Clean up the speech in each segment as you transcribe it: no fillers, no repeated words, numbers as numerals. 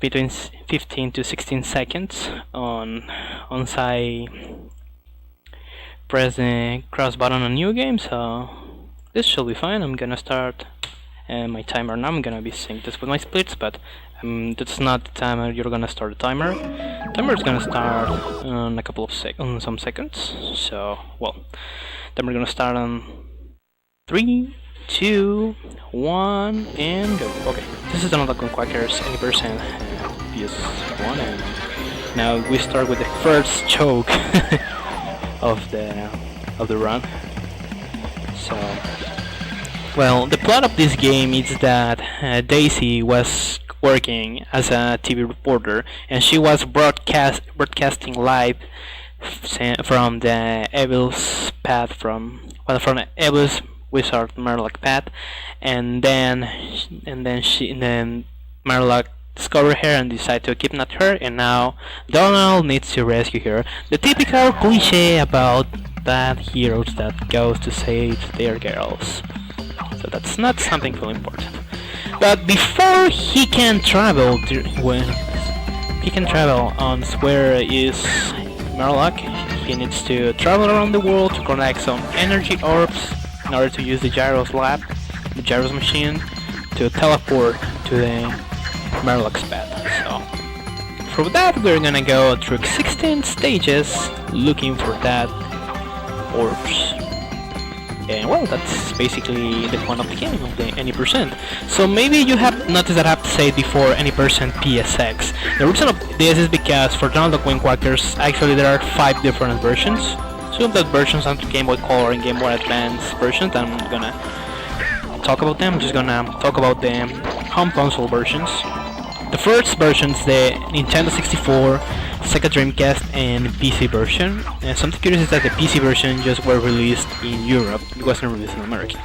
between 15 to 16 seconds once I press the cross button on new game, so this should be fine. I'm gonna start my timer now. I'm gonna be synced this with my splits, but that's not the timer you're gonna start the timer. Timer is gonna start on a couple of some seconds. So, well, timer gonna start on 3, 2, 1, and go. Okay, this is another Quackers 80% PS1, and now we start with the first choke of the run. So, well, the plot of this game is that Daisy was working as a TV reporter, and she was broadcasting live from the Evil's path from the Evil's wizard Murloc path, and then Murloc discovered her and decided to kidnap her, and now Donald needs to rescue her. The typical cliche about bad heroes that goes to save their girls. So that's not something really important. But before he can travel on where is Murloc, he needs to travel around the world to collect some energy orbs in order to use the Gyros machine, to teleport to the Murloc's path. So for that we're gonna go through 16 stages looking for that orbs. And well, that's basically the point of the game, of the any percent. So maybe you have noticed that I have said before any percent PSX. The reason of this is because for Donald Duck Wing Quackers, actually there are 5 different versions. 2 of those versions are Game Boy Color and Game Boy Advance versions. I'm gonna talk about them. I'm just gonna talk about the home console versions. The first version is the Nintendo 64, Sega Dreamcast, and PC version. Something curious is that the PC version just were released in Europe. It wasn't released in America.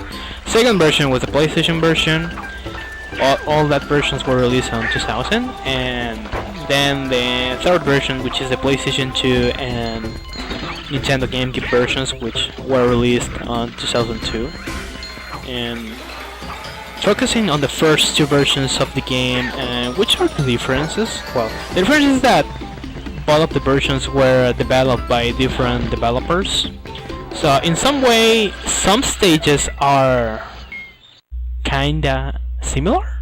Second version was the PlayStation version. All that versions were released on 2000, and then the third version, which is the PlayStation 2 and Nintendo GameCube versions, which were released on 2002. And focusing on the first 2 versions of the game, which are the differences? Well, the difference is that both of the versions were developed by different developers. So in some way, some stages are kinda similar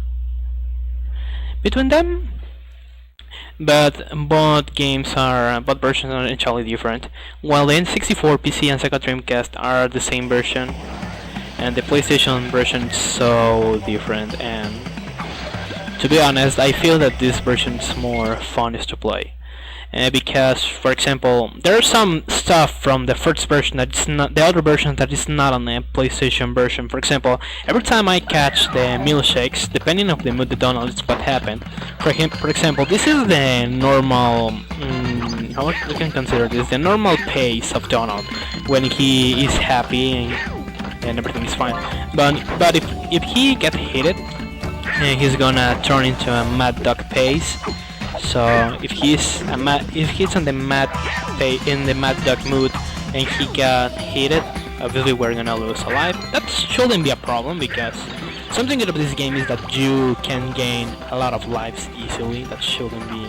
between them, but both versions are entirely different. While the N64, PC, and Sega Dreamcast are the same version, and the PlayStation version is so different, and to be honest, I feel that this version is more fun to play. Because, for example, there's some stuff from the first version that is not the other version that is not on the PlayStation version. For example, every time I catch the milkshakes, depending on the mood the Donald, is what happened. For example, this is the normal. How much we can consider this the normal pace of Donald when he is happy and everything is fine. But if he gets hit, he's gonna turn into a Mad Dog pace. So if he's on the Mad Dog mood and he got hit, obviously we're gonna lose a life. That shouldn't be a problem, because something good about this game is that you can gain a lot of lives easily. That shouldn't be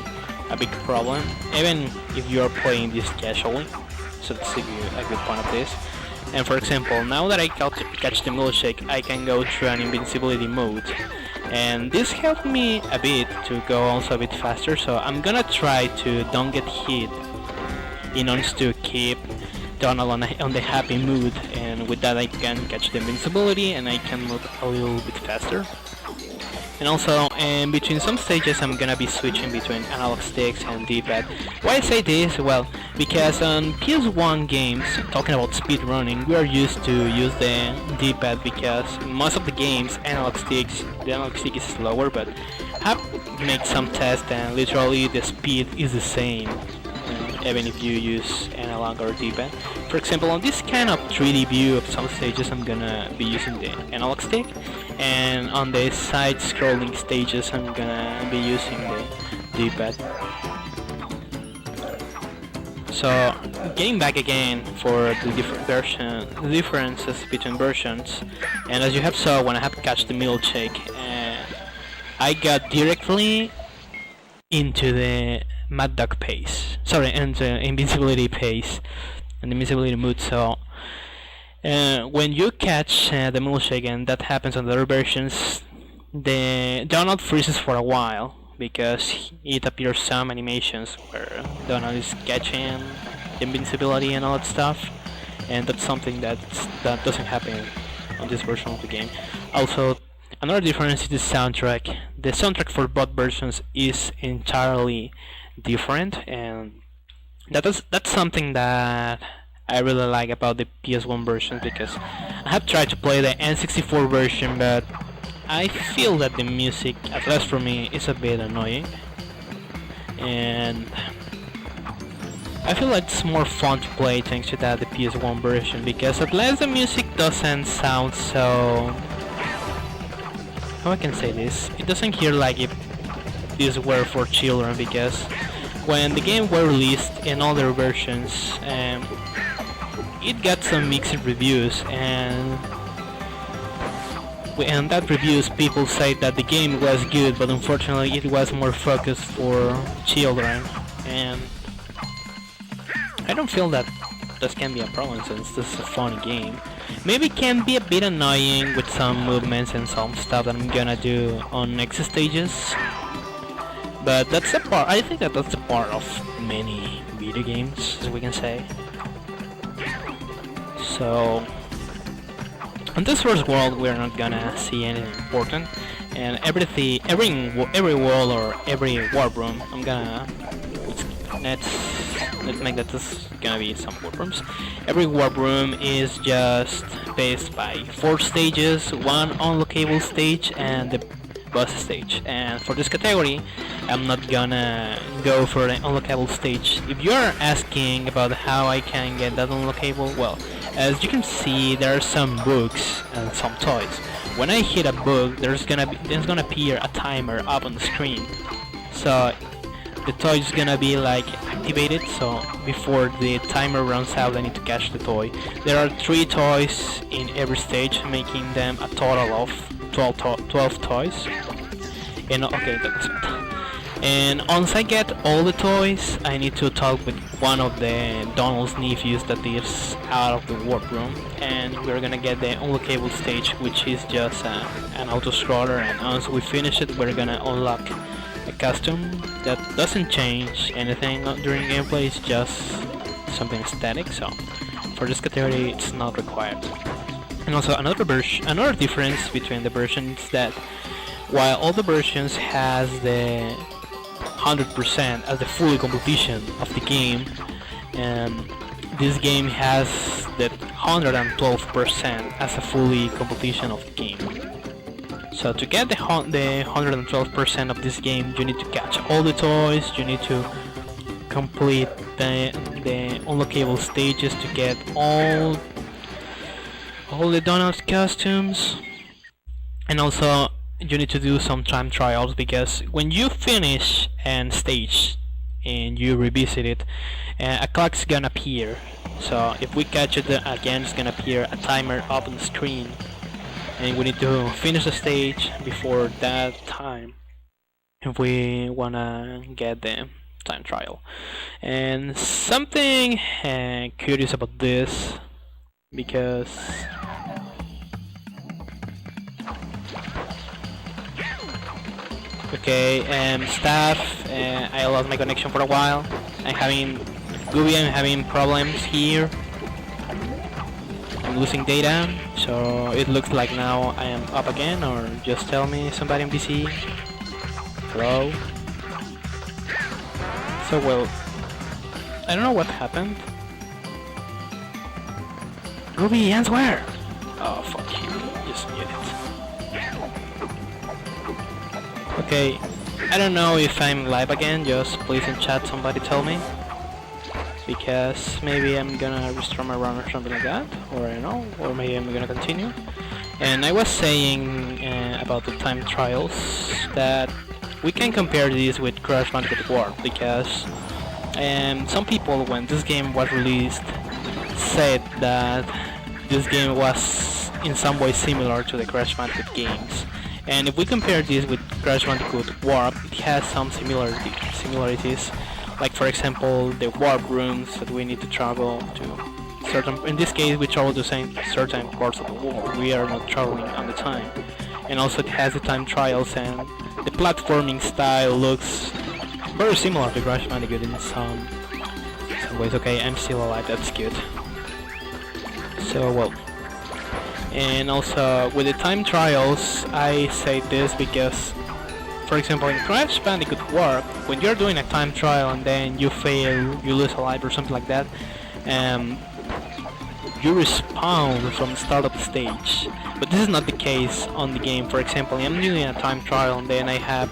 a big problem, even if you are playing this casually. So that's a good point of this. And for example, now that I catch the milkshake, I can go through an invincibility mode. And this helped me a bit to go also a bit faster, so I'm gonna try to don't get hit in order to keep Donald on the happy mood, and with that I can catch the invincibility and I can move a little bit faster. And also, in between some stages I'm gonna be switching between analog sticks and D-pad. Why I say this? Well, because on PS1 games, talking about speedrunning, we are used to use the D-pad, because in most of the games the analog stick is slower, but I have made some tests and literally the speed is the same, even if you use analog or D-pad. For example, on this kind of 3D view of some stages I'm gonna be using the analog stick, and on the side-scrolling stages I'm gonna be using the D-pad. So, getting back again for the differences between versions, and as you have saw when I have catched the milkshake, I got directly into the Mad Dog pace. Sorry, into invincibility pace and invincibility mode. So when you catch the milkshake, and that happens on the other versions, the Donald freezes for a while because it appears some animations where Donald is catching invincibility and all that stuff, and that's something that doesn't happen on this version of the game. Also, another difference is the soundtrack. The soundtrack for both versions is entirely different, and that's something that I really like about the PS1 version, because I have tried to play the N64 version, but I feel that the music, at least for me, is a bit annoying, and I feel like it's more fun to play thanks to that, the PS1 version, because at least the music doesn't sound so... how I can say this? It doesn't hear like if this were for children, because when the game was released in other versions, it got some mixed reviews, and that reviews people say that the game was good, but unfortunately it was more focused for children, and I don't feel that this can be a problem since this is a fun game. Maybe it can be a bit annoying with some movements and some stuff that I'm gonna do on next stages, but that's a part. I think that that's a part of many video games, as we can say. So on this first world, we're not gonna see anything important, and every wall or every warp room, I'm gonna let's make that this is gonna be some warp rooms. Every warp room is just based by 4 stages, 1 unlockable stage and the boss stage. And for this category, I'm not gonna go for the unlockable stage. If you are asking about how I can get that unlockable, well, as you can see, there are some books and some toys. When I hit a book, there's gonna appear a timer up on the screen. So the toy is gonna be like activated, so before the timer runs out I need to catch the toy. There are 3 toys in every stage, making them a total of 12 toys. And okay, that's it. And once I get all the toys, I need to talk with one of the Donald's nephews that lives out of the warp room, and we're gonna get the unlockable stage, which is just an auto-scroller, and once we finish it we're gonna unlock a costume that doesn't change anything during gameplay, it's just something static, so for this category it's not required. And also another difference between the versions is that while all the versions has the 100% as the fully completion of the game, this game has the 112% as a fully completion of the game. So to get the 112% of this game, you need to catch all the toys, you need to complete the unlockable stages to get all the Donald's costumes, and also you need to do some time trials, because when you finish an stage and you revisit it, a clock's gonna appear. So if we catch it again, it's gonna appear a timer up on the screen, and we need to finish the stage before that time if we wanna get the time trial. And something curious about this, because okay, staff, I lost my connection for a while. I'm having problems here. I'm losing data, so it looks like now I am up again, or just tell me somebody in PC. Hello? So well, I don't know what happened. Ruby, answer! Oh fuck you, just mute it. Okay, I don't know if I'm live again, just please in chat somebody tell me. Because maybe I'm gonna restore my run or something like that, or I don't know, or maybe I'm gonna continue. And I was saying about the time trials that we can compare these with Crash Bandicoot Warp, because some people, when this game was released, said that this game was in some way similar to the Crash Bandicoot games, And if we compare this with Crash Bandicoot Warp, it has some similarities. Like for example, the warp rooms that we need to travel to certain. In this case, we travel to certain parts of the world. We are not traveling on the time. And also, it has the time trials, and the platforming style looks very similar to Crash Bandicoot in some ways. Okay, I'm still alive. That's good. So well. And also, with the time trials, I say this because, for example, in Crash Bandicoot Warp, when you're doing a time trial and then you fail, you lose a life or something like that, you respawn from the start of the stage. But this is not the case on the game. For example, I'm doing a time trial and then I have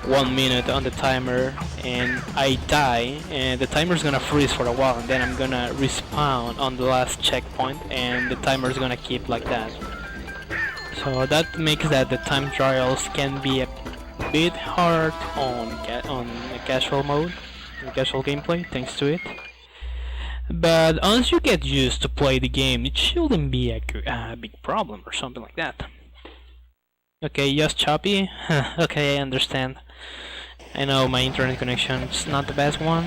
1 minute on the timer and I die, and the timer's gonna freeze for a while, and then I'm gonna respawn on the last checkpoint and the timer's gonna keep like that. So that makes that the time trials can be a bit hard on the casual mode, casual gameplay, thanks to it. But once you get used to play the game, it shouldn't be a big problem or something like that. Okay, just choppy? Okay, I understand. I know my internet connection is not the best one,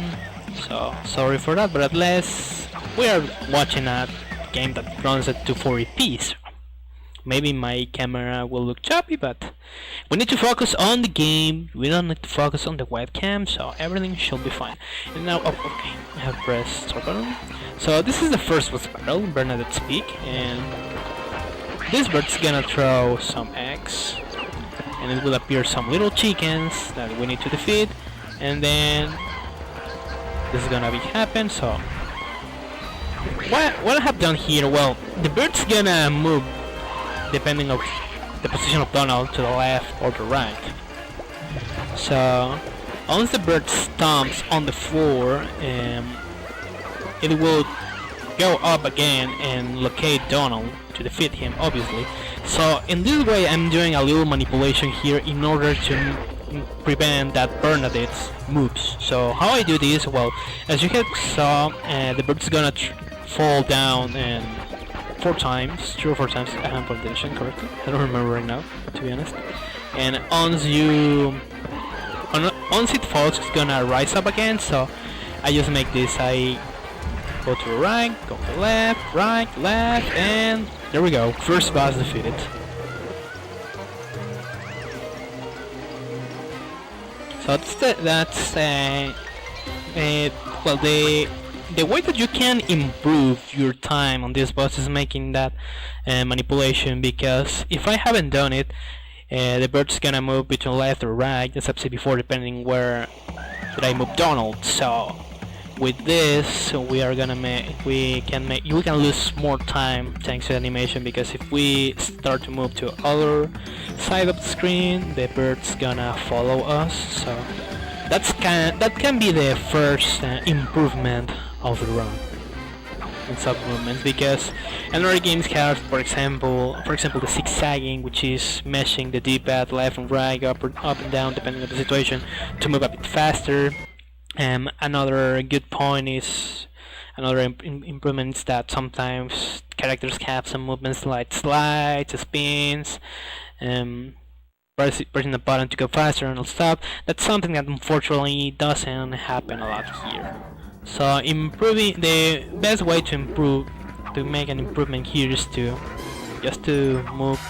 so sorry for that, but at least we are watching a game that runs at 240p, so maybe my camera will look choppy, but we need to focus on the game. We don't need to focus on the webcam, so everything should be fine. And now, oh, okay, I have pressed start button. So this is the first boss battle, Bernadette's Peak, and this bird's gonna throw some eggs, and it will appear some little chickens that we need to defeat, and then this is gonna be happen. So what I have done here, well, the bird's gonna move depending on the position of Donald to the left or the right. So once the bird stomps on the floor, it will go up again and locate Donald to defeat him, obviously. So in this way I'm doing a little manipulation here in order to prevent that Bernadette's moves. So how I do this, well, as you have saw, the bird's gonna fall down and 3 or 4 times, I have pronunciation correctly, I don't remember right now, to be honest. And once it falls, it's gonna rise up again, so I just make this, I go to the right, go to the left, right, left, and there we go, first boss defeated. So well, the way that you can improve your time on this boss is making that manipulation, because if I haven't done it, the bird's gonna move between left or right, as I've said before, depending where did I move Donald. So with this, we can lose more time thanks to animation, because if we start to move to other side of the screen, the bird's gonna follow us. So that can be the first improvement of the run in sub movements, because another games have, for example the zigzagging, which is meshing the D-pad left and right, up and down depending on the situation, to move a bit faster. Another good point is, another improvement is that sometimes characters have some movements like slides, spins, pressing the button to go faster and all stuff. That's something that unfortunately doesn't happen a lot here. So the best way to make an improvement here is just to move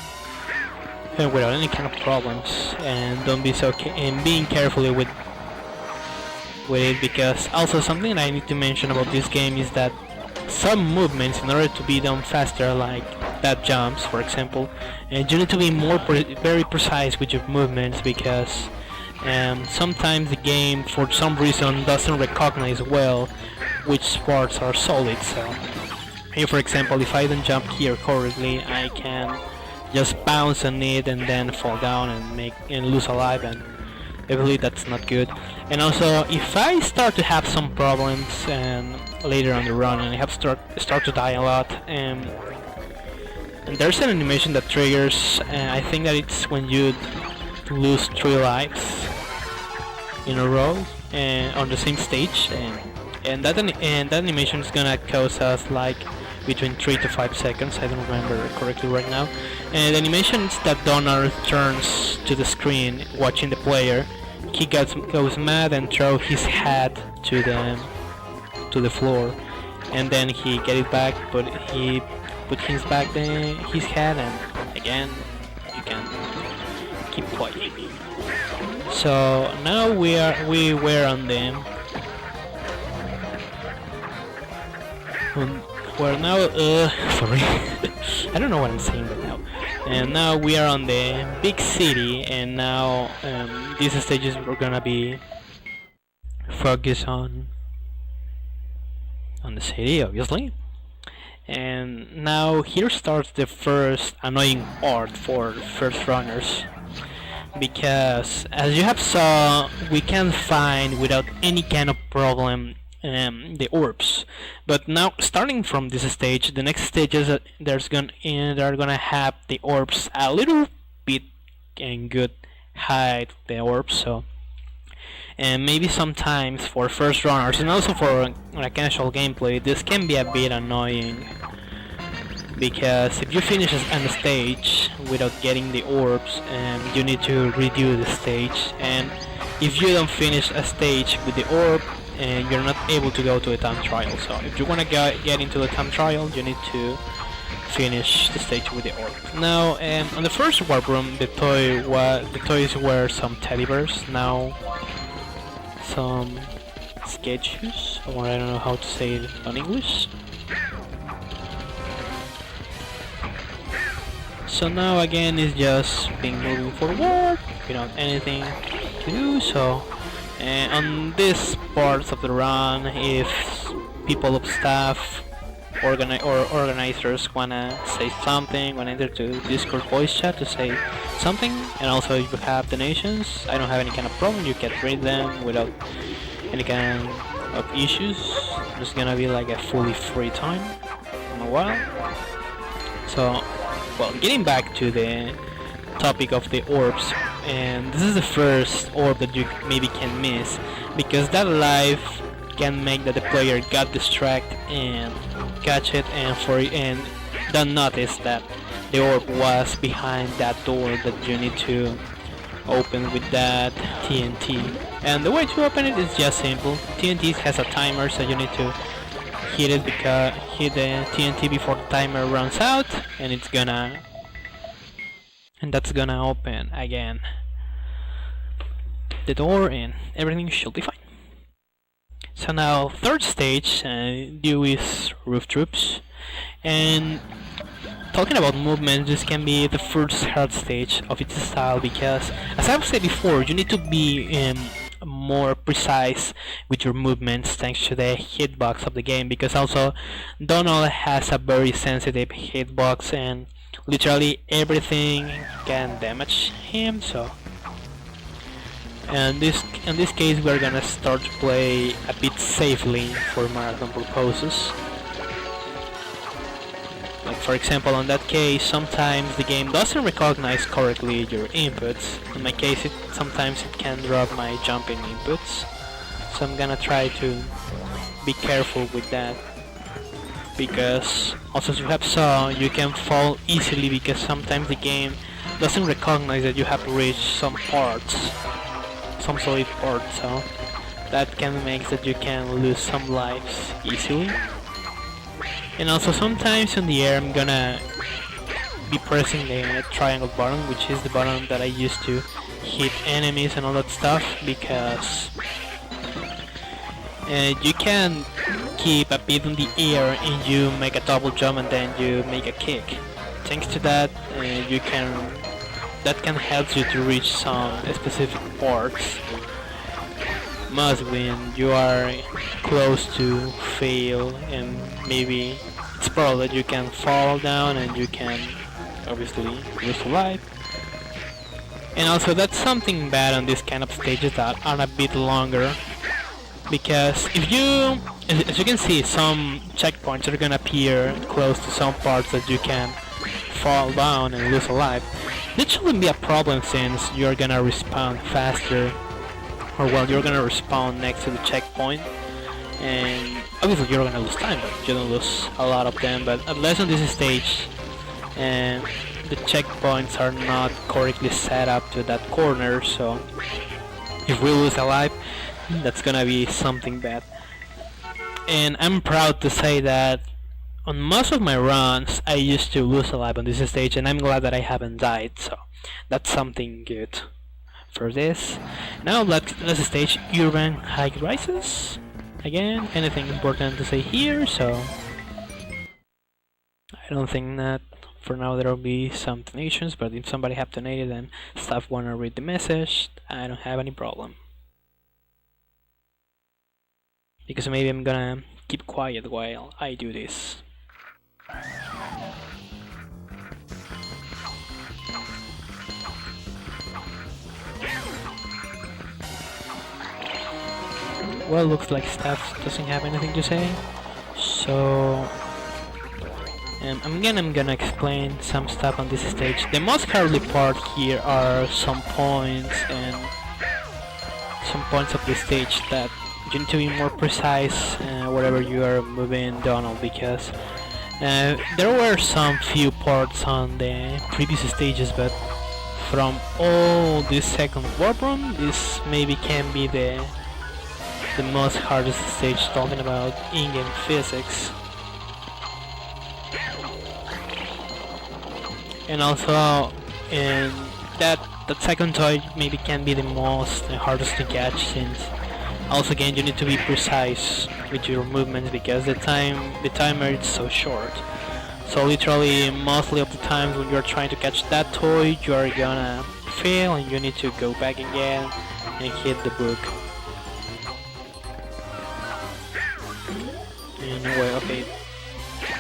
without any kind of problems, and don't be and being carefully with it, because also something that I need to mention about this game is that some movements, in order to be done faster, like that jumps for example, you need to be very precise with your movements, because sometimes the game for some reason doesn't recognize well which parts are solid. So here, for example, if I don't jump here correctly, I can just bounce on it and then fall down and lose a life, and I believe that's not good. And also, if I start to have some problems later on the run, and I have start to die a lot, and there's an animation that triggers, I think that it's when you lose 3 lives in a row on the same stage, and that animation is gonna cause us like between 3 to 5 seconds, I don't remember correctly right now. And the animation is that Donald turns to the screen watching the player. He goes mad and throws his hat to the floor, and then he get it back, but he put his hat, and again you can keep playing. So now we were on the we're now sorry I don't know what I'm saying right now. And now we are on the big city, and now these stages we're gonna be focused on the city, obviously. And now here starts the first annoying part for first runners, because as you have saw, we can find without any kind of problem the orbs. But now, starting from this stage, the next stages they're gonna have the orbs a little bit and good height, the orbs. So, and maybe sometimes for first runners and also for a casual gameplay, this can be a bit annoying, because if you finish a stage without getting the orbs, you need to redo the stage, and if you don't finish a stage with the orb, and you're not able to go to a time trial. So if you want to get into the time trial, you need to finish the stage with the orb. Now, on the first warp room, the toys were some teddy bears. Now, some sketches, or I don't know how to say it in English. So now again, it's just being moving forward without anything to do. So. On this part of the run, if people of staff or organizers wanna say something, wanna enter to Discord voice chat to say something, and also if you have donations, I don't have any kind of problem, you can read them without any kind of issues. It's gonna be like a fully free time in a while. So, well, getting back to the topic of the orbs, and this is the first orb that you maybe can miss, because that life can make that the player got distracted and catch it, and don't notice that the orb was behind that door that you need to open with that TNT. And the way to open it is just simple. TNT has a timer, so you need to hit the TNT before the timer runs out, and that's gonna open again the door, and everything should be fine. So now, third stage, Dewey's roof troops, and talking about movement, this can be the first hard stage of its style, because as I've said before, you need to be more precise with your movements thanks to the hitbox of the game, because also Donald has a very sensitive hitbox, and literally everything can damage him. So in this case, we're gonna start to play a bit safely for marathon purposes. Like for example, on that case, sometimes the game doesn't recognize correctly your inputs. In my case, sometimes it can drop my jumping inputs, so I'm gonna try to be careful with that. Because also, as you have saw, you can fall easily, because sometimes the game doesn't recognize that you have reached some parts, some solid parts, so that can make that you can lose some lives easily. And also sometimes in the air, I'm gonna be pressing the triangle button, which is the button that I use to hit enemies and all that stuff, because you can keep a bit in the air and you make a double jump and then you make a kick. Thanks to that, that can help you to reach some specific parts. Must when you are close to fail, and maybe it's probable that you can fall down and you can obviously lose a life. And also, that's something bad on this kind of stages that are a bit longer, because if you, as you can see, some checkpoints are gonna appear close to some parts that you can fall down and lose a life. That shouldn't be a problem, since you're gonna respawn faster, or well, you're gonna respawn next to the checkpoint, and obviously you're gonna lose time, but you don't lose a lot of them. But at least on this stage, and the checkpoints are not correctly set up to that corner, so if we lose a life, that's gonna be something bad. And I'm proud to say that on most of my runs I used to lose a life on this stage, and I'm glad that I haven't died, so that's something good for this. Now let's stage urban high rises. Again, anything important to say here, so I don't think that for now there will be some donations, but if somebody have donated and staff wanna read the message, I don't have any problem. Because maybe I'm gonna keep quiet while I do this. Well, looks like staff doesn't have anything to say, so I'm gonna explain some stuff on this stage. The most hardly part here are some points and some points of the stage that you need to be more precise wherever you are moving Donald, because there were some few parts on the previous stages, but from all this second warp room, this maybe can be the most hardest stage talking about in-game physics. And also, in that second toy maybe can be the most hardest to catch, since also again you need to be precise with your movements because the timer is so short. So literally mostly of the times when you're trying to catch that toy, you are gonna fail and you need to go back again and hit the book. Anyway, okay,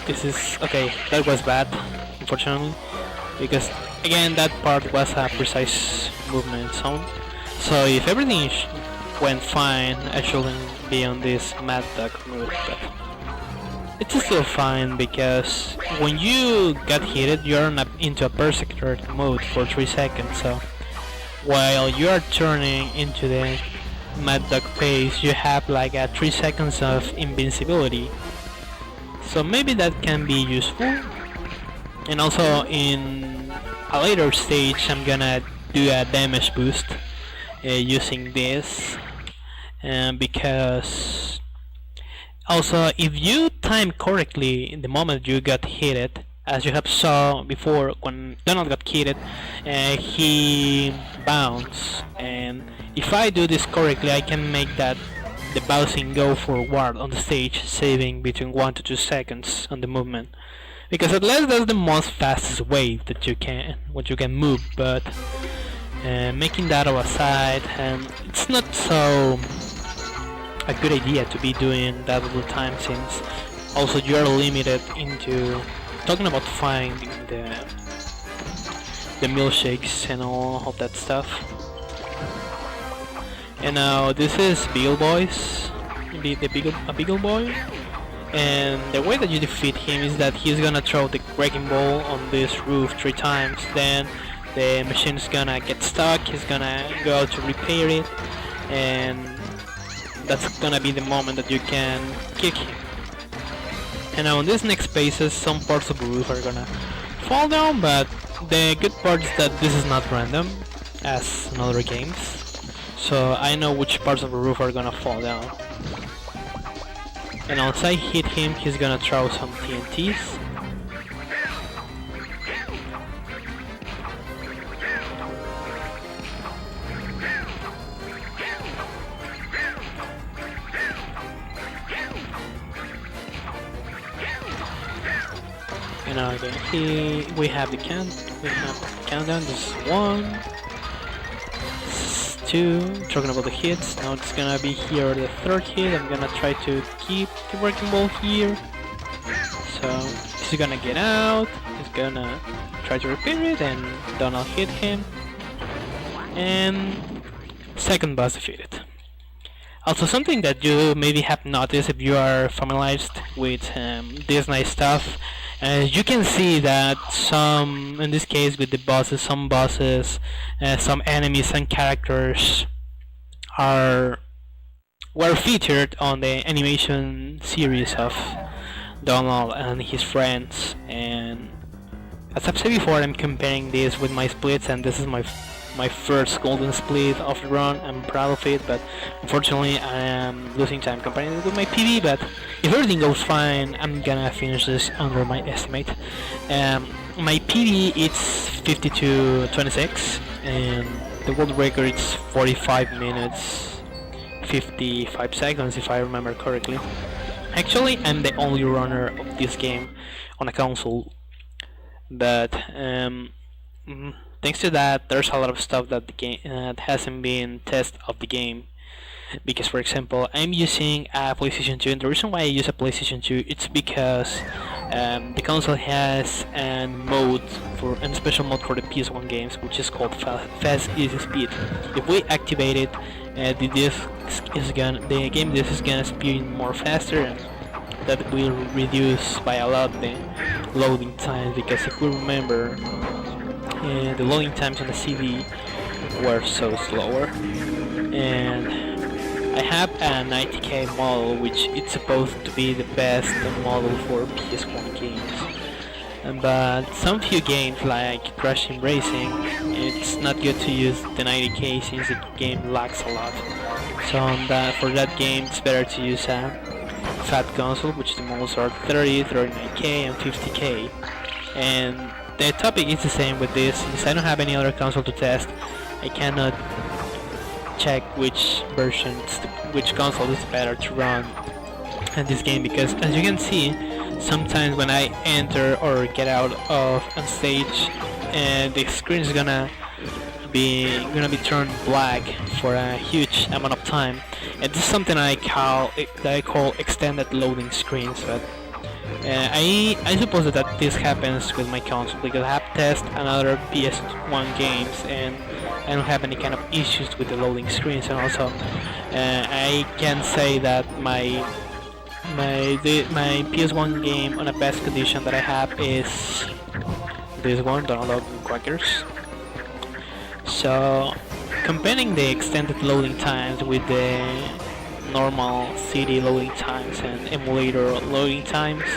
this is okay. That was bad, unfortunately, because again that part was a precise movement zone. So if everything went fine, I shouldn't be on this Mad Dog mode, but it's still fine because when you get hit, you're into a Berserker mode for 3 seconds. So while you are turning into the Mad Dog phase, you have like a 3 seconds of invincibility. So maybe that can be useful. And also in a later stage, I'm gonna do a damage boost using this, because also if you time correctly in the moment you got hit, as you have saw before when Donald got hit, he bounced, and if I do this correctly I can make that the bouncing go forward on the stage, saving between 1 to 2 seconds on the movement, because at least that's the most fastest way that you can move. But making that all aside, it's not so a good idea to be doing that all the time, since also you're limited into talking about finding the milkshakes and all of that stuff. And now this is Beagle Boys, a Beagle Boy, and the way that you defeat him is that he's gonna throw the wrecking ball on this roof 3 times, then the machine's gonna get stuck, he's gonna go out to repair it, and that's gonna be the moment that you can kick him. And now in these next phases, some parts of the roof are gonna fall down, but the good part is that this is not random, as in other games. So I know which parts of the roof are gonna fall down. And once I hit him, he's gonna throw some TNTs. And now again, we have the countdown. This is 1, this is 2. Talking about the hits, now it's gonna be here the 3rd hit. I'm gonna try to keep the wrecking ball here. So he's gonna get out. He's gonna try to repair it, and Donald hit him. And second boss defeated. Also, something that you maybe have noticed if you are familiarized with Disney stuff, you can see that some, in this case with the bosses, some bosses, some enemies and characters are were featured on the animation series of Donald and his friends. And as I've said before, I'm comparing this with my splits, and this is my first golden split of the run. I'm proud of it, but unfortunately I am losing time comparing it with my PB. But if everything goes fine, I'm gonna finish this under my estimate. My PB it's 52:26, and the world record is 45 minutes 55 seconds, if I remember correctly. Actually, I'm the only runner of this game on a console, but thanks to that, there's a lot of stuff that the game hasn't been tested of the game. Because, for example, I'm using a PlayStation 2, and the reason why I use a PlayStation 2 it's because the console has a special mode for the PS1 games, which is called Fast Easy Speed. If we activate it, the game disc is gonna speed more faster, and that will reduce by a lot the loading times. Because if we remember, the loading times on the CD were so slower, and I have a 90K model, which it's supposed to be the best model for PS1 games. But some few games like Crash Team Racing, it's not good to use the 90K since the game lags a lot. So for that game, it's better to use a fat console, which the models are 30, 39K, and 50K. And the topic is the same with this. Since I don't have any other console to test, I cannot check which console is better to run in this game, because as you can see, sometimes when I enter or get out of a stage, the screen is gonna be turned black for a huge amount of time, and this is something I call extended loading screens. But I suppose that this happens with my console, because I have tested another PS1 games and I don't have any kind of issues with the loading screens. And also I can say that my PS1 game on a best condition that I have is this one, Donald Quackers. So comparing the extended loading times with the normal CD loading times and emulator loading times,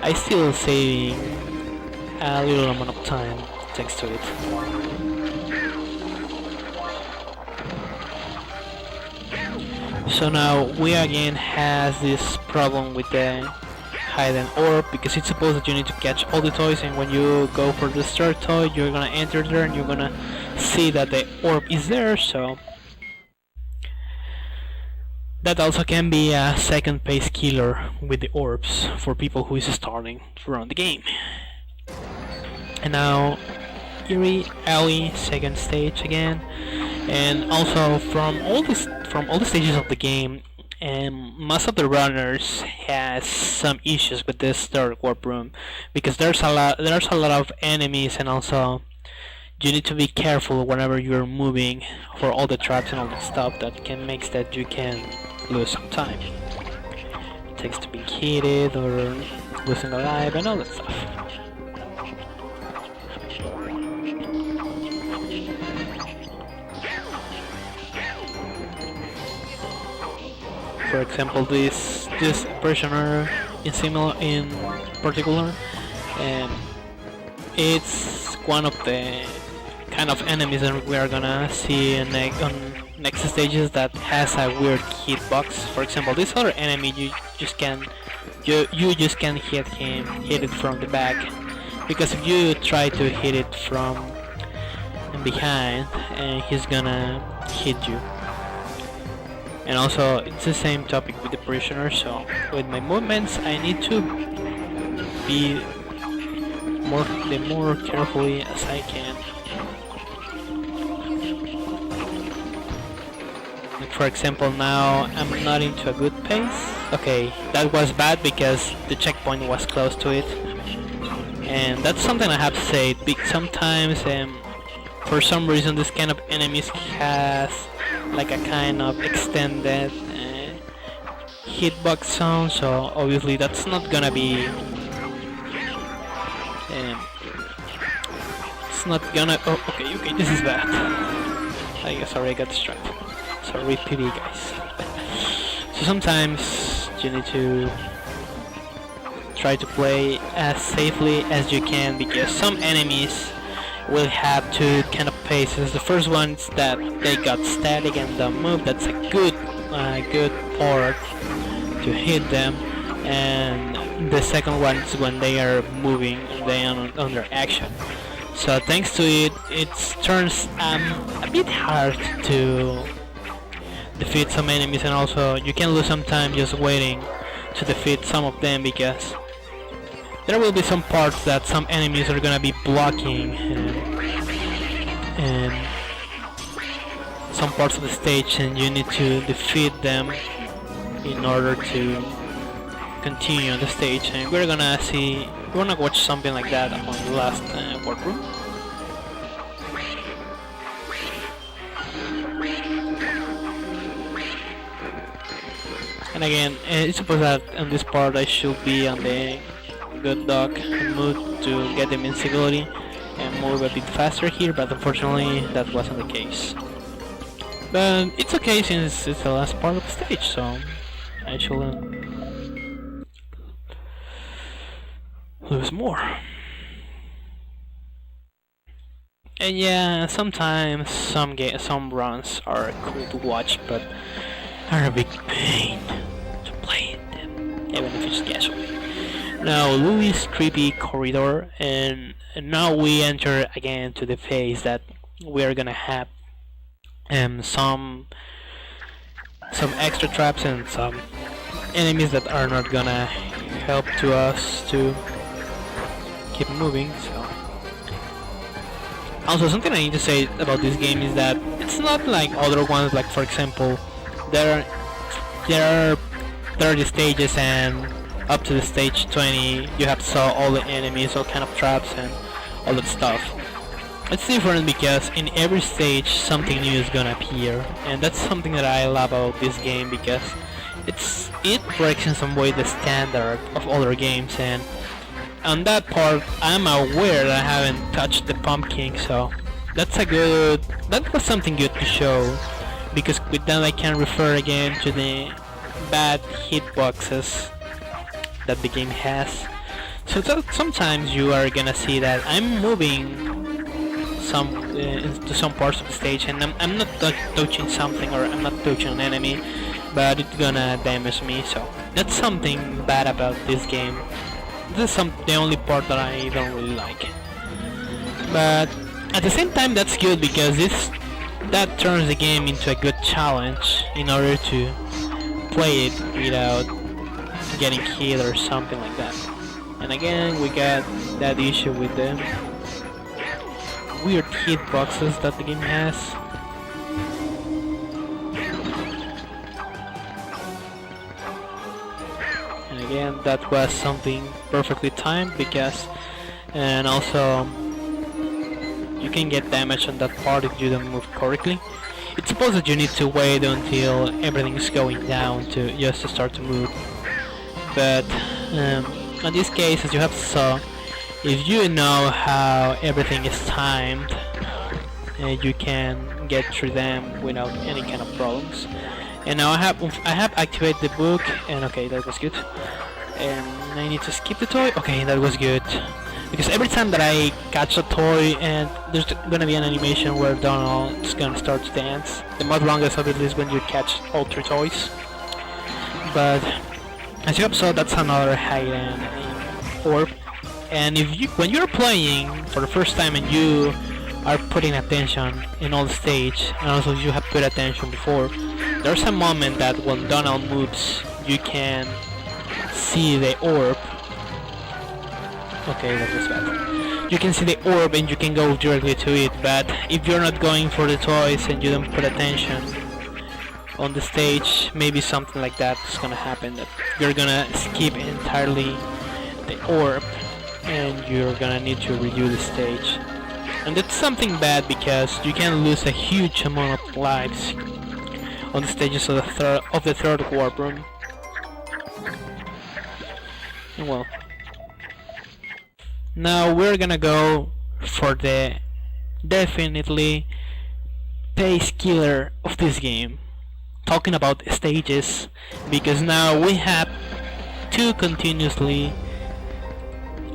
I still saving a little amount of time thanks to it. So now we again has this problem with the hidden orb, because it's supposed that you need to catch all the toys, and when you go for the start toy, you're gonna enter there and you're gonna see that the orb is there. So that also can be a second pace killer with the orbs for people who is starting to run the game. And now Eerie Alley second stage again, and also from all the stages of the game, most of the runners has some issues with this third warp room, because there's a lot of enemies, and also you need to be careful whenever you're moving for all the traps and all that stuff that can make that you can lose some time. Thanks to being heated or losing alive and all that stuff. For example, this prisoner in particular, it's one of the kind of enemies that we are gonna see on next stages that has a weird hitbox. For example, this other enemy, you just can't hit it from the back, because if you try to hit it from behind, he's gonna hit you. And also it's the same topic with the prisoner, so with my movements I need to be more carefully as I can. Like for example, now I'm not into a good pace. Okay, that was bad because the checkpoint was close to it, and that's something I have to say. Sometimes for some reason this kind of enemies has like a kind of extended hitbox zone, so obviously that's not gonna be it's not gonna okay, this is bad. Sorry, I got distracted. Sorry, PB guys. So sometimes you need to try to play as safely as you can, because some enemies will have two kind of paces. The first one is that they got static and don't move. That's a good part to hit them. And the second one is when they are moving, they are under action. So thanks to it, it turns a bit hard to defeat some enemies, and also you can lose some time just waiting to defeat some of them, because there will be some parts that some enemies are gonna be blocking, and some parts of the stage, and you need to defeat them in order to continue on the stage. And we're gonna watch something like that on the last workroom. And again, it's supposed that on this part I should be on the good dog mood to get the invincibility and move a bit faster here, but unfortunately that wasn't the case. But it's okay since it's the last part of the stage, so I shouldn't lose more. And yeah, sometimes some runs are cool to watch, but are a big pain to play them, even if it's casually. Now Louis' creepy corridor, and now we enter again to the phase that we are gonna have some extra traps and some enemies that are not gonna help to us to keep moving. So also, something I need to say about this game is that it's not like other ones. Like for example, there are 30 stages, and up to the stage 20 you have saw all the enemies, all kind of traps and all that stuff. It's different because in every stage something new is gonna appear, and that's something that I love about this game, because it breaks in some way the standard of other games. And on that part I'm aware that I haven't touched the pumpkin, so that was something good to show, because with that I can refer again to the bad hitboxes that the game has. So sometimes you are gonna see that I'm moving into some parts of the stage, and I'm not touching something, or I'm not touching an enemy, but it's gonna damage me. So that's something bad about this game. This is the only part that I don't really like. But at the same time that's good, because that turns the game into a good challenge in order to play it without getting hit or something like that. And again, we got that issue with the weird hitboxes that the game has. And again, that was something perfectly timed, because and also you can get damage on that part if you don't move correctly. It's supposed that you need to wait until everything is going down to just to start to move. But in this case, as you have saw, if you know how everything is timed, you can get through them without any kind of problems. And now I have activated the book, and okay, that was good. And I need to skip the toy. Okay, that was good. Because every time that I catch a toy, and there's gonna be an animation where Donald is gonna start to dance. The most longest of it is when you catch all 3 toys. But as you have saw, that's another hidden orb. And when you're playing for the first time and you are putting attention in all the stage, and also you have put attention before, there's a moment that when Donald moves, you can see the orb. Okay, that was bad. You can see the orb and you can go directly to it, but if you're not going for the toys and you don't put attention on the stage, maybe something like that is gonna happen, that you're gonna skip entirely the orb and you're gonna need to redo the stage. And that's something bad, because you can lose a huge amount of lives on the stages of the third warp room. And well, now we're gonna go for the definitely pace killer of this game, talking about stages, because now we have two continuously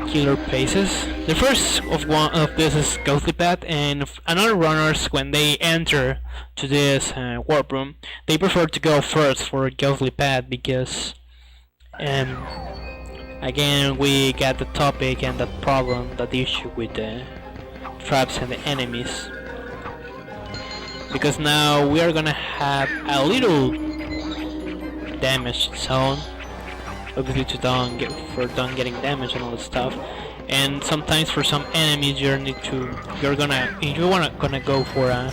killer paces. The first of one of this is Ghostly Path, and another runners, when they enter to this warp room, they prefer to go first for Ghostly Path because again we got the topic and that problem, that issue with the traps and the enemies, because now we are gonna have a little damage zone, obviously to don't getting damage and all that stuff. And sometimes for some enemies you're gonna go for a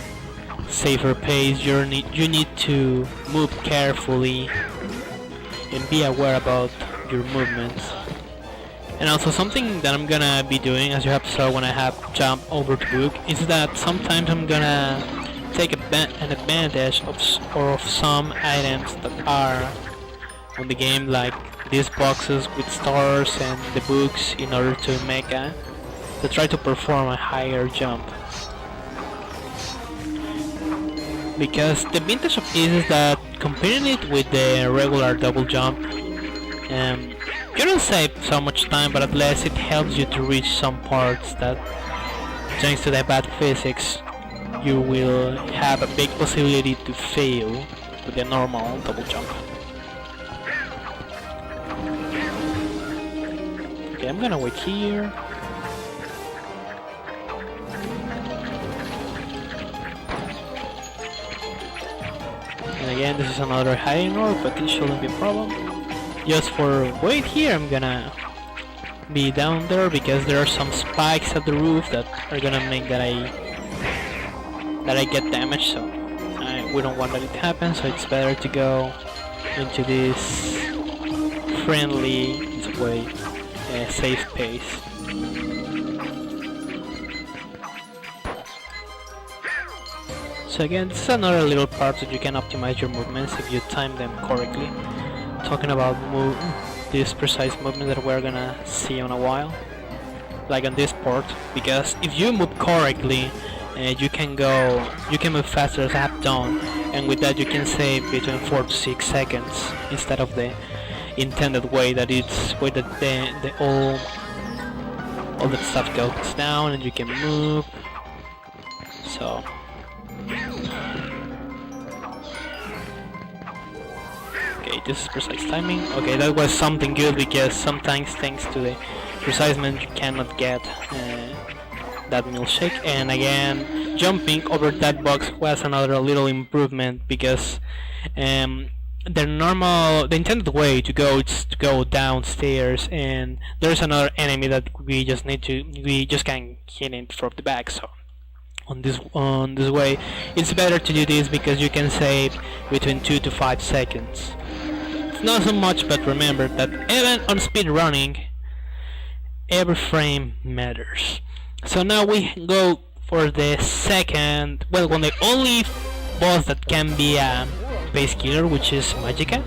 safer pace. You need to move carefully and be aware about your movements. And also something that I'm gonna be doing, as you have saw when I have jump over the book, is that sometimes I'm gonna take an advantage of some items that are on the game, like these boxes with stars and the books, in order to try to perform a higher jump. Because the advantage of this is that comparing it with the regular double jump, you don't save so much time, but at least it helps you to reach some parts that, thanks to the bad physics, you will have a big possibility to fail with the normal double jump. Okay, I'm gonna wait here. And again, this is another hiding orb, but it shouldn't be a problem. Just for wait here, I'm gonna be down there because there are some spikes at the roof that are gonna make that I get damaged. So we don't want that it happen. So it's better to go into this friendly way. Safe pace. So again, this is another little part that you can optimize your movements if you time them correctly. Talking about this precise movement that we're gonna see in a while, like on this port, because if you move correctly, you can move faster, as I have done, and with that you can save between 4 to 6 seconds instead of the intended way that it's way that all that stuff goes down and you can move. So okay, this is precise timing. Okay, that was something good, because sometimes thanks to the precise movement you cannot get that milkshake. And again, jumping over that box was another little improvement, because the intended way to go is to go downstairs, and there's another enemy that we just can hit him from the back. So on this way, it's better to do this because you can save between 2 to 5 seconds. It's not so much, but remember that even on speed running, every frame matters. So now we go for the second, well, the only boss that can be a base killer, which is Magica.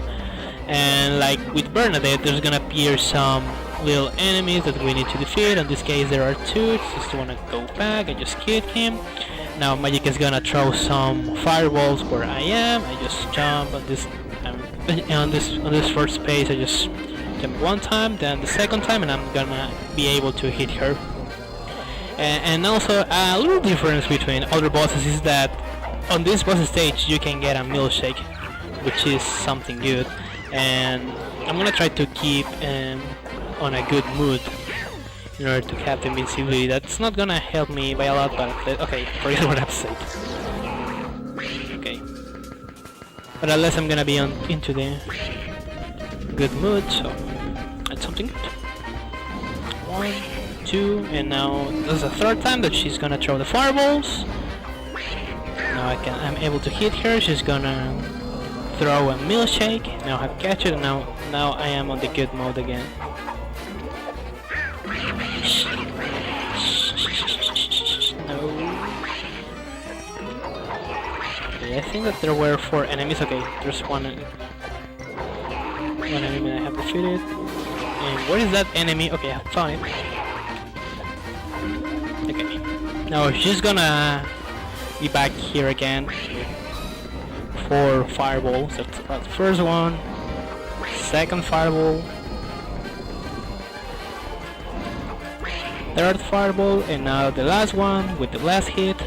And like with Bernadette, there's gonna appear some little enemies that we need to defeat. In this case there are two. Just wanna go back and just hit him. Now Magica is gonna throw some fireballs where I am. I just jump on this on this first space. I just jump one time, then the second time, and I'm gonna be able to hit her. And also a little difference between other bosses is that on this boss stage you can get a milkshake, which is something good, and I'm gonna try to keep on a good mood in order to have the invincibility. That's not gonna help me by a lot, but okay, forget what I've said. Okay, but unless I'm gonna be into the good mood, so that's something good. 1, 2, and now this is the third time that she's gonna throw the fireballs. Now I'm able to hit her. She's gonna throw a milkshake. Now I've catch it, and now I am on the good mode again. No. Okay, I think that there were 4 enemies. Okay, there's one enemy that I have defeated. And what is that enemy? Okay, I found it. Okay, now she's gonna be back here again 4 fireballs. That's the first one, second fireball, third fireball, and now the last one with the last hit.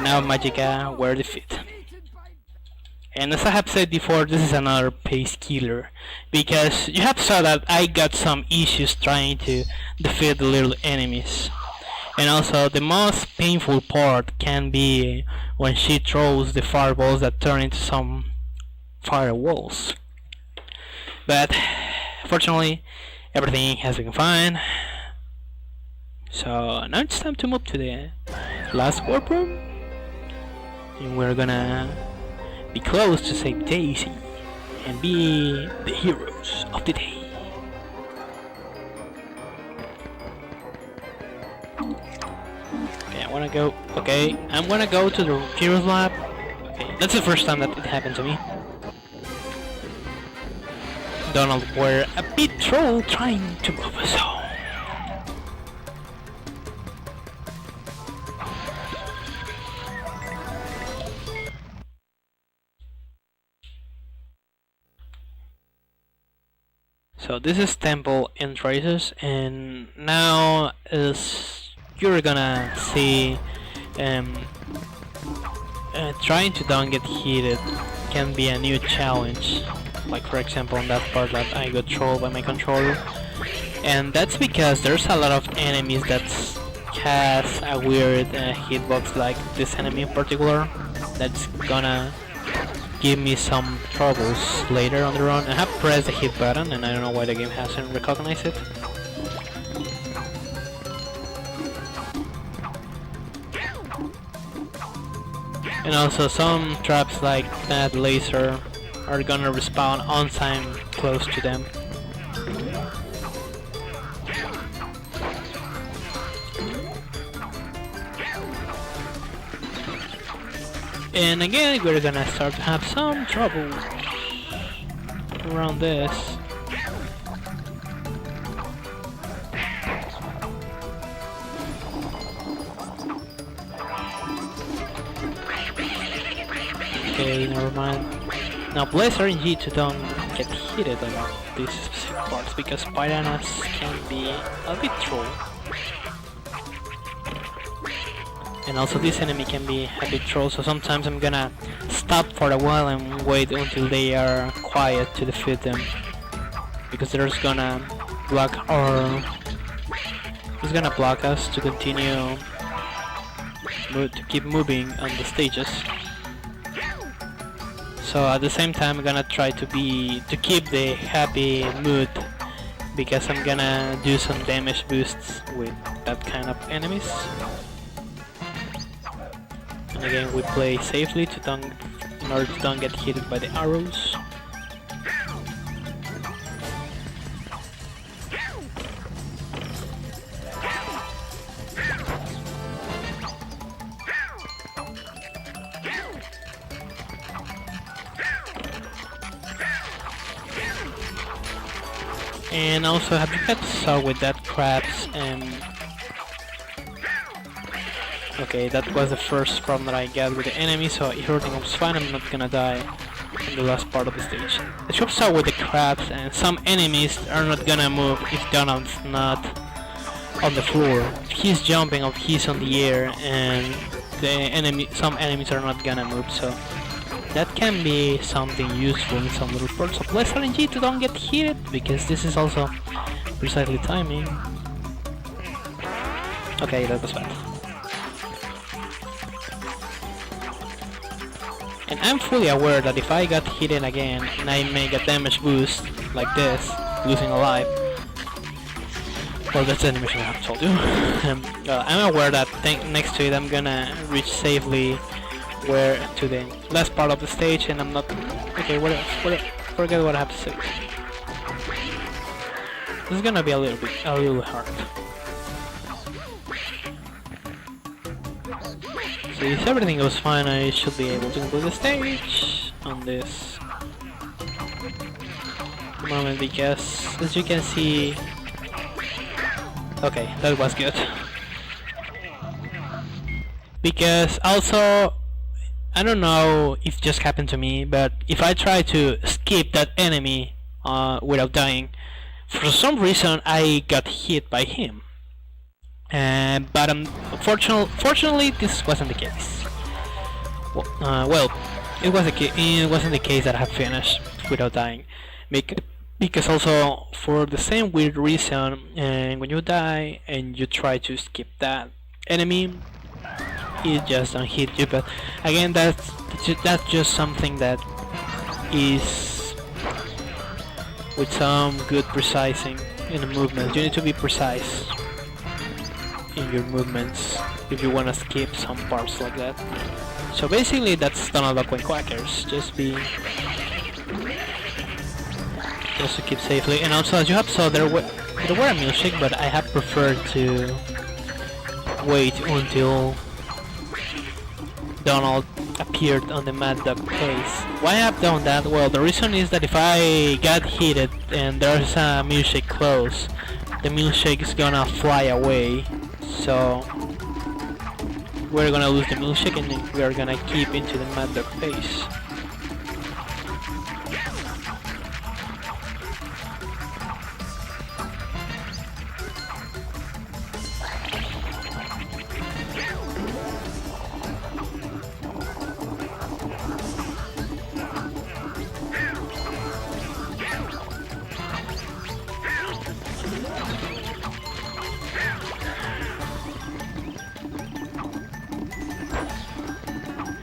Now Magica were defeated. And as I have said before, this is another pace killer, because you have saw that I got some issues trying to defeat the little enemies. And also the most painful part can be when she throws the fireballs that turn into some firewalls. But fortunately everything has been fine. So now it's time to move to the last warp room, and we're gonna be close to save Daisy and be the heroes of the day. Okay, I'm gonna go to the heroes lab. Okay, that's the first time that it happened to me. Donald were a bit troll trying to move us home. So this is Temple in Traces, and now you're gonna see trying to don't get heated can be a new challenge. Like for example on that part that I got trolled by my controller, and that's because there's a lot of enemies that has a weird hitbox, like this enemy in particular that's gonna give me some troubles later on the run. I have pressed the hit button and I don't know why the game hasn't recognized it. And also some traps like that laser are gonna respawn on time close to them. And again, we're gonna start to have some trouble around this. Okay, never mind. Now place RNG to don't get hit on these specific parts, because piranhas can be a bit troll. And also this enemy can be a bit troll, so sometimes I'm gonna stop for a while and wait until they are quiet to defeat them, because they're just gonna block us to continue to keep moving on the stages. So at the same time I'm gonna try to keep the happy mood, because I'm gonna do some damage boosts with that kind of enemies. And again, we play safely in order to don't get hit by the arrows. And also, have you guys saw with that crabs? Okay, that was the first problem that I got with the enemy, so everything was fine. I'm not gonna die in the last part of the stage. As you saw with the crabs, and some enemies are not gonna move if Donald's not on the floor. If he's jumping or he's on the air, and some enemies are not gonna move, so that can be something useful in some little parts of less RNG to don't get hit, because this is also precisely timing. Okay, that was bad. And I'm fully aware that if I got hit again and I make a damage boost like this, losing a life, well, that's the animation I have told you. I'm aware that next to it I'm gonna reach safely to the last part of the stage, and I'm not... Okay, forget what I have to say. This is gonna be a little hard. So if everything goes fine, I should be able to complete the stage on this moment, because as you can see... Okay, that was good. Because also I don't know if it just happened to me, but if I try to skip that enemy without dying, for some reason I got hit by him. But fortunately, this wasn't the case. Well, it wasn't the case that I finished without dying, because also for the same weird reason, and when you die and you try to skip that enemy, it just don't hit you. But again, that's just something that is with some good precising in the movement. You need to be precise in your movements if you want to skip some parts like that. So basically that's Donald Duck with Quackers, just to keep safely. And also, as you have saw, there were a milkshake, but I have preferred to wait until Donald appeared on the Mad Dog case. Why I have done that? Well, the reason is that if I got hit and there's a milkshake close, the milkshake is gonna fly away. So we're gonna lose the milkshake and then we are gonna keep into the Mad Dog phase.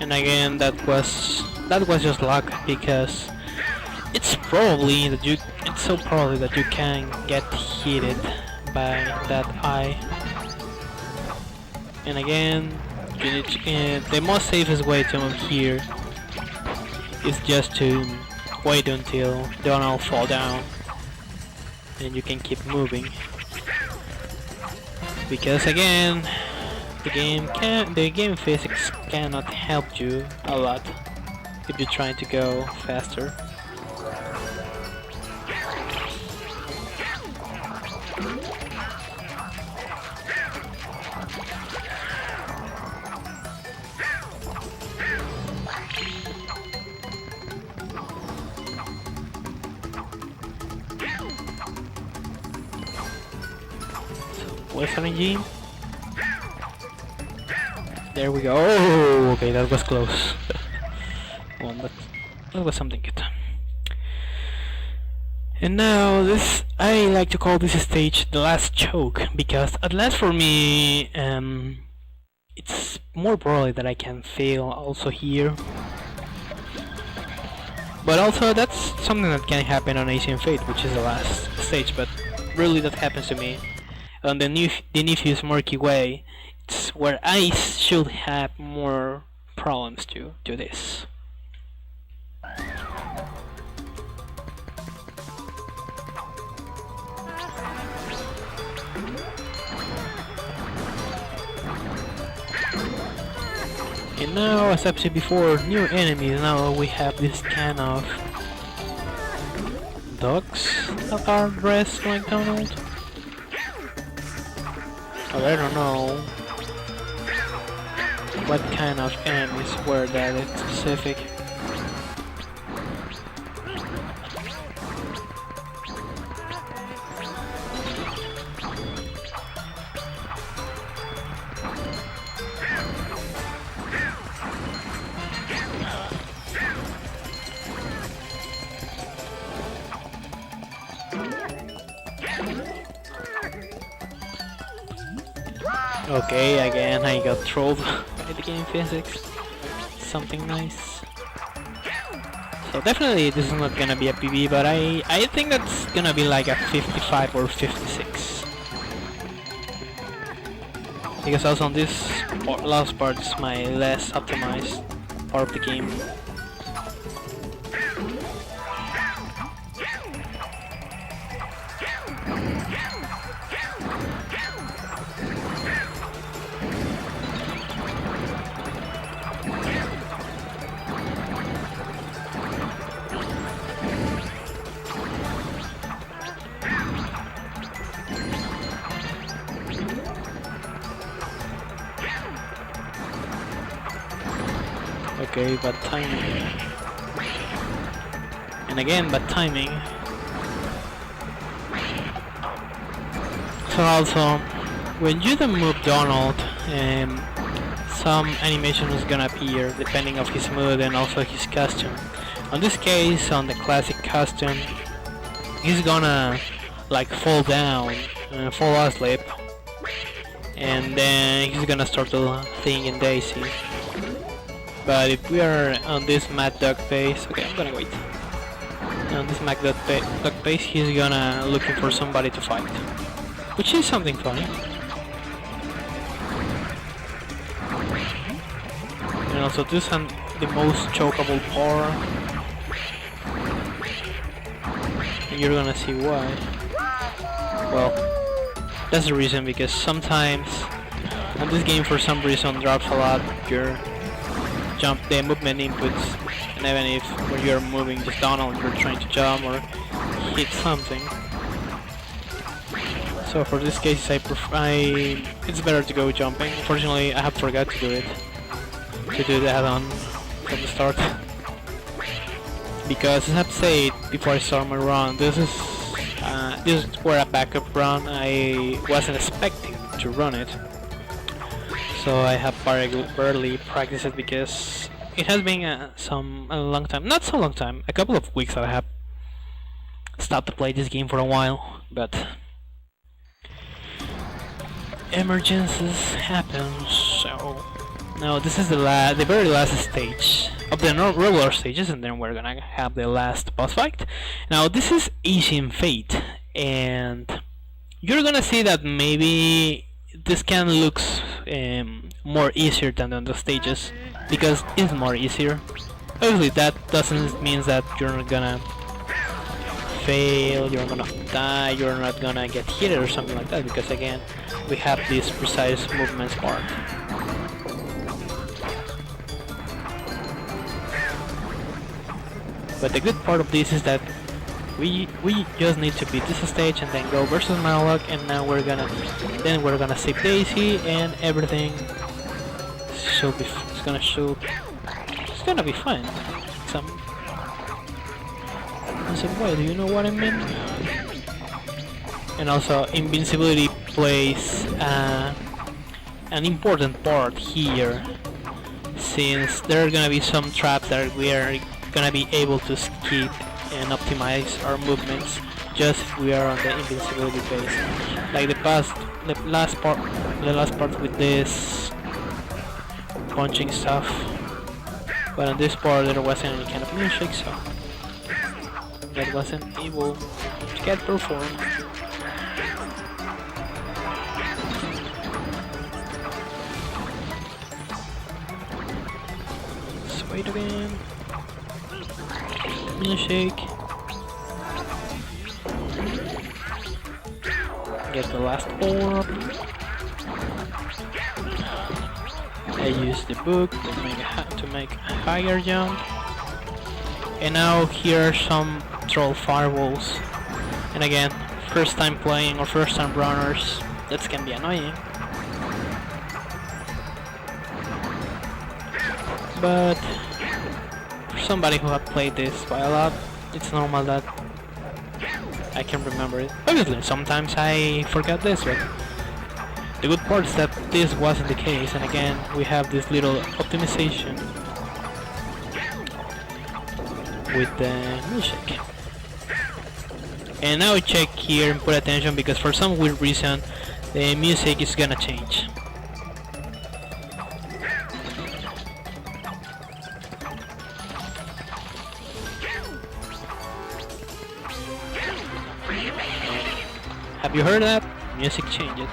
And again, that was just luck, because it's so probably that you can get hit by that eye. And again, you need to, the most safest way to move here is just to wait until Donald fall down, and you can keep moving. Because again, the game physics cannot help you a lot if you're trying to go faster. Where's LNG? There we go. Oh, okay, that was close. Well, that was something good. And now this, I like to call this stage the last choke, because at last for me, it's more probably that I can fail also here. But also that's something that can happen on Asian Fate, which is the last stage. But really, that happens to me on the Nifus Murky Way. It's where I should have more problems to do this. And now, as I've said before, new enemies. Now we have this kind of dogs that are dressed like Donald. But I don't know what kind of enemies were that in specific. Okay, again I got trolled by the game physics. Something nice. So definitely this is not gonna be a PB, but I think that's gonna be like a 55 or 56. Because also on this last part is my less optimized part of the game. Okay, Okay, bad timing. And again, bad timing. So also, when you don't move Donald, some animation is gonna appear depending of his mood and also his costume. On this case, on the classic costume, he's gonna like fall down, fall asleep, and then he's gonna start to sing in Daisy. But if we are on this Mad Dog base, okay, I'm gonna wait. On this Mad Dog base, he's gonna looking for somebody to fight, which is something funny. And also this is the most chokeable part. And you're gonna see why. Well, that's the reason, because sometimes and this game for some reason drops a lot your the movement inputs, and even if when you're moving just down or you're trying to jump or hit something. So for this case it's better to go jumping. Unfortunately I have forgot to do the add-on from the start. Because as I've said before I start my run, this is where a backup run. I wasn't expecting to run it, so I have barely practiced it because it has been a long time, not so long time, a couple of weeks that I have stopped to play this game for a while, but emergencies happen. So now this is the very last stage of the regular stages, and then we're gonna have the last boss fight. Now this is Asian Fate, and you're gonna see that maybe this can looks more easier than the other stages because it's more easier. Obviously that doesn't mean that you're not gonna fail, you're gonna die, you're not gonna get hit or something like that, because again we have this precise movements part. But the good part of this is that we just need to beat this stage and then go versus Marlock, and now we're gonna save Daisy and everything should be it's gonna be fine. In some way, do you know what I mean? And also invincibility plays an important part here, since there are gonna be some traps that we are gonna be able to skip and optimize our movements just if we are on the invincibility base. Like the last part with this punching stuff, but on this part there wasn't any kind of music, so that wasn't able to get performed. Let's wait again. Milkshake. Get the last orb. I use the book to make a higher jump. And now here are some troll fireballs. And again, first time playing or first time runners, that can be annoying. But for somebody who have played this by a lot, it's normal that I can remember it. Obviously, sometimes I forget this, but the good part is that this wasn't the case, and again, we have this little optimization with the music. And now check here and put attention, because for some weird reason, the music is gonna change. Have you heard that? Music changes.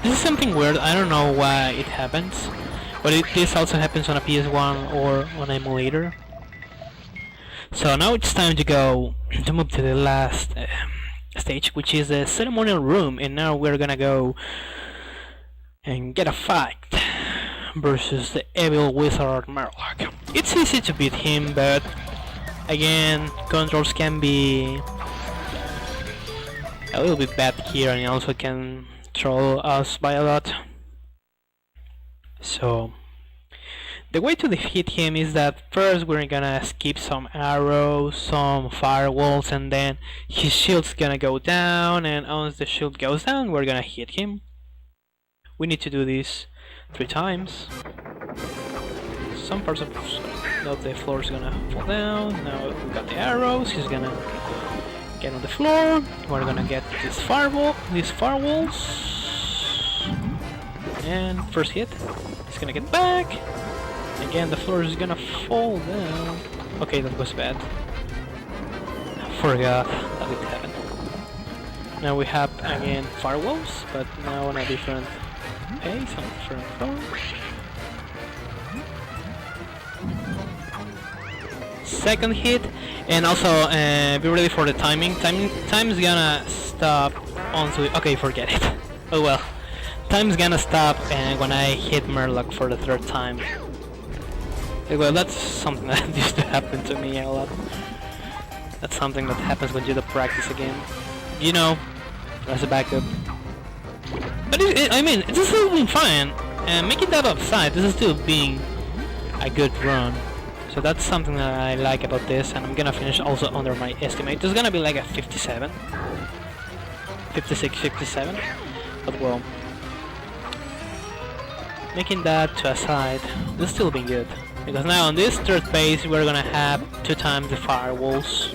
This is something weird, I don't know why it happens, but this also happens on a PS1 or on an emulator. So now it's time to move to the last stage, which is the ceremonial room, and now we're gonna go and get a fight versus the evil wizard Murloc. It's easy to beat him, but again, controls can be a little bit bad here, and he also can troll us by a lot. So The way to defeat him is that first we're gonna skip some arrows, some firewalls, and then his shield's gonna go down, and once the shield goes down, we're gonna hit him. We need to do this 3 times. Some parts of the floor is gonna fall down. Now we got the arrows, he's gonna get on the floor. We're gonna get these firewalls. And first hit, he's gonna get back. Again, the floor is gonna fall down. Okay, that was bad. Forgot that it happened. Now we have again firewalls, but now on a different pace, on a different floor. Second hit, and also be ready for the timing. Time's gonna stop onto. Okay, forget it. Oh well. Time's gonna stop when I hit Murloc for the 3rd time. Well, that's something that used to happen to me a lot. That's something that happens when you do practice again. You know, as a backup. But I mean, it's still being fine. And making that upside, this is still being a good run. So that's something that I like about this, and I'm gonna finish also under my estimate. It's gonna be like a 57. 56, 57. But well, making that to a side, this is still being good. Because now on this 3rd base we're gonna have 2 times the firewalls.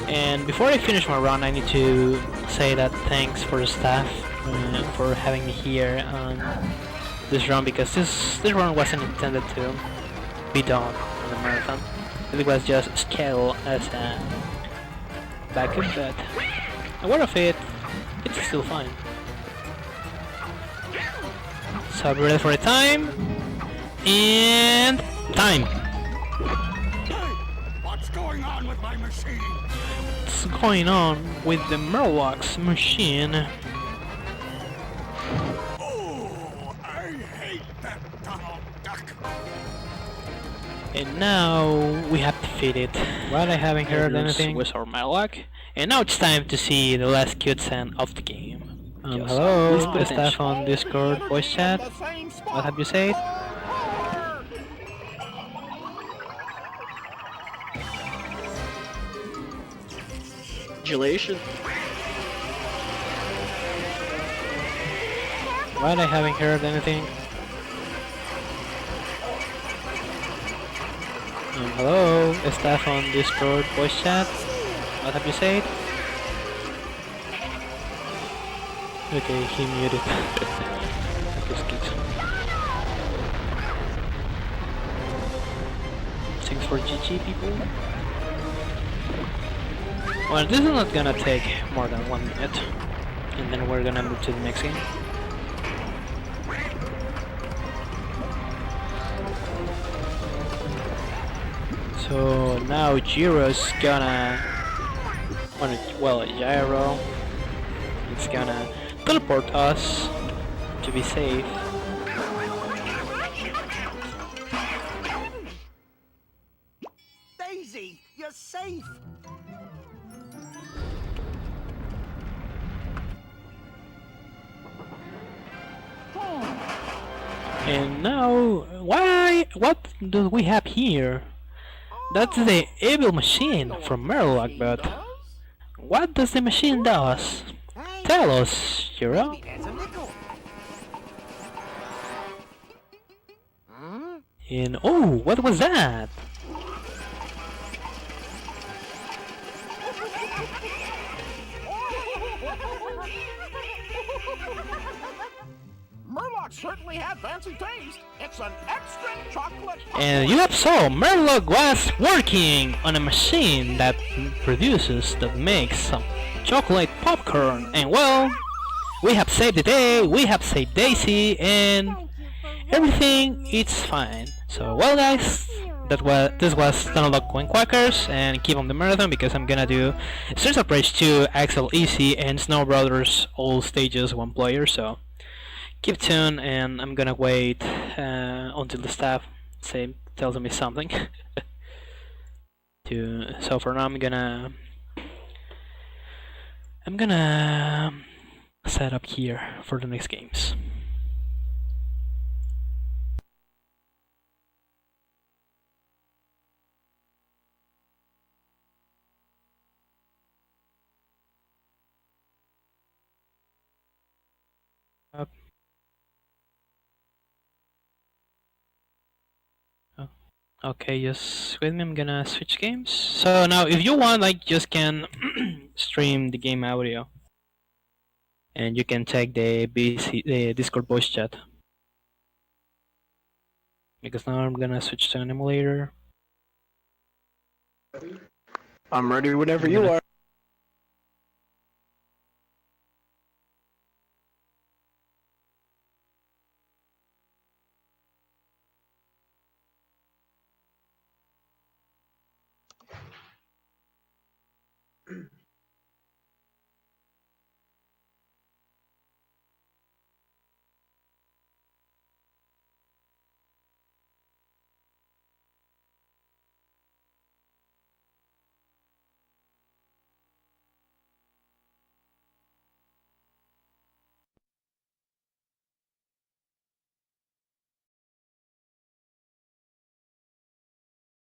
And before I finish my run, I need to say that thanks for the staff for having me here on this run, because this run wasn't intended to be done on the marathon. It was just scheduled as a backup, but aware of it, it's still fine. So be ready for the time. And time! What's going on with my machine? What's going on with the Murloc's machine? Oh, I hate that Donald Duck. And now we have defeated. Well, I haven't heard anything with our Murloc. And now it's time to see the last cutscene of the game. Hello, the staff on Discord voice chat. What have you said? Congratulations. What? I haven't heard anything. Hello, staff on Discord voice chat. What have you said? Okay, he muted. That was good. Thanks for GG, people. Well, this is not gonna take more than 1 minute, and then we're gonna move to the next game. So now Jiro's gonna, well, Gyro, it's gonna teleport us to be safe. Daisy, you're safe. And now, what do we have here? That's the evil machine from Murloc, but what does the machine does? Tell us, Jiro. And oh, what was that? Murloc certainly had fancy taste. It's an extra chocolate popcorn. And you have saw Murloc was working on a machine that makes some chocolate popcorn. And well, we have saved the day, we have saved Daisy, and everything is fine. So well guys, this was Donald Duck and Quackers, and keep on the marathon because I'm gonna do Streets of Rage 2, Axel Easy, and Snow Brothers all stages 1 player, so keep tuned, and I'm gonna wait until the staff tells me something. So for now I'm gonna set up here for the next games. Okay, just wait me. I'm gonna switch games. So now, if you want, like, just can stream the game audio, and you can take the Discord voice chat. Because now I'm gonna switch to an emulator. I'm ready whenever I'm you gonna are.